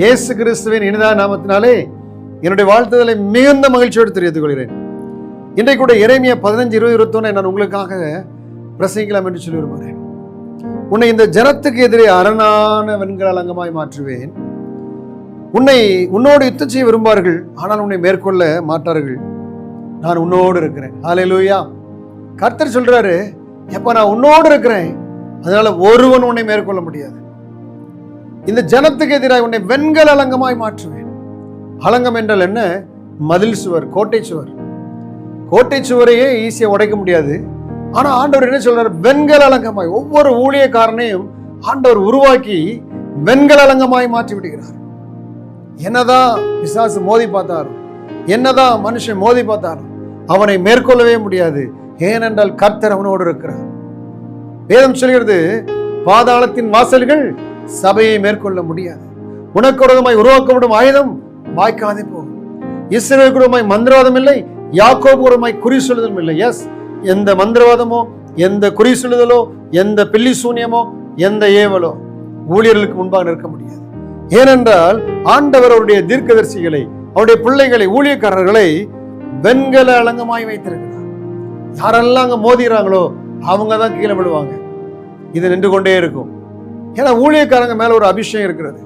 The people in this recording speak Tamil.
இயேசு கிறிஸ்துவின் இனிதான நாமத்தினாலே என்னுடைய வாழ்த்துதலை மிகுந்த மகிழ்ச்சியோடு தெரிவித்துக் கொள்கிறேன். இன்றைக்கு கூட எரேமியா 15:20-21 நான் உங்களுக்காக பிரசங்கிக்கலாம் என்று சொல்லி விரும்புகிறேன். உன்னை இந்த ஜனத்துக்கு எதிரே அரணான வெண்கல அலங்கமாய் மாற்றுவேன். உன்னோடு யுத்தம் செய்ய விரும்பார்கள், ஆனால் உன்னை மேற்கொள்ள மாட்டார்கள். நான் உன்னோடு இருக்கிறேன். ஹல்லேலூயா. கர்த்தர் சொல்றாரு, எப்ப நான் உன்னோடு இருக்கிறேன், அதனால ஒருவன் உன்னை மேற்கொள்ள முடியாது. இந்த ஜனத்துக்கு எதிராக உன்னை வெண்கல அலங்கமாய் மாற்றுவேன். அலங்கம் என்றால் என்ன? மதில் சுவர், கோட்டை சுவர். கோட்டை சுவரையே ஈஸியா உடைக்க முடியாது. ஆனா ஆண்டவர் என்ன சொல்றாரு? வெண்கல அலங்கமாய். ஒவ்வொரு ஊழியக்காரனையும் ஆண்டவர் உருவாக்கி வெண்கல அலங்கமாய் மாற்றி விடுகிறார். என்னதான் பிசாசு மோதி பார்த்தாரும், என்னதான் மனுஷன் மோதி பார்த்தாரும், அவனை மேற்கொள்ளவே முடியாது. ஏனென்றால் கர்த்தர் அவனோடு இருக்கிறார். வேதம் சொல்கிறது, பாதாளத்தின் வாசல்கள் சபையை மேற்கொள்ள முடியாது. உனக்கு விரோதமாய் உருவாக்கப்படும் ஆயுதம் வாய்க்காதே போகும். இஸ்ரவேலுக்கு விரோதமாய் மந்திரவாதம் இல்லை, யாக்கோபுக்கு விரோதமாய் குறி சொல்லுதலும் இல்லை. எஸ், எந்த மந்திரவாதமோ, எந்த குறி சொல்லுதலோ, எந்த பில்லி சூனியமோ, எந்த ஏவலோ ஊழியர்களுக்கு முன்பாக நிற்க முடியாது. ஏனென்றால் ஆண்டவர் அவருடைய தீர்க்கதரிசிகளை, அவருடைய பிள்ளைகளை, ஊழியக்காரர்களை வெண்கல அலங்கமாய் வைத்திருக்கிறார். யாரெல்லாம் அங்க மோதிறாங்களோ அவங்க தான் கீழே விழுவாங்க. இது நின்று கொண்டே இருக்கும். ஏன்னா ஊழியக்காரங்க மேல ஒரு அபிஷேகம் இருக்கிறது.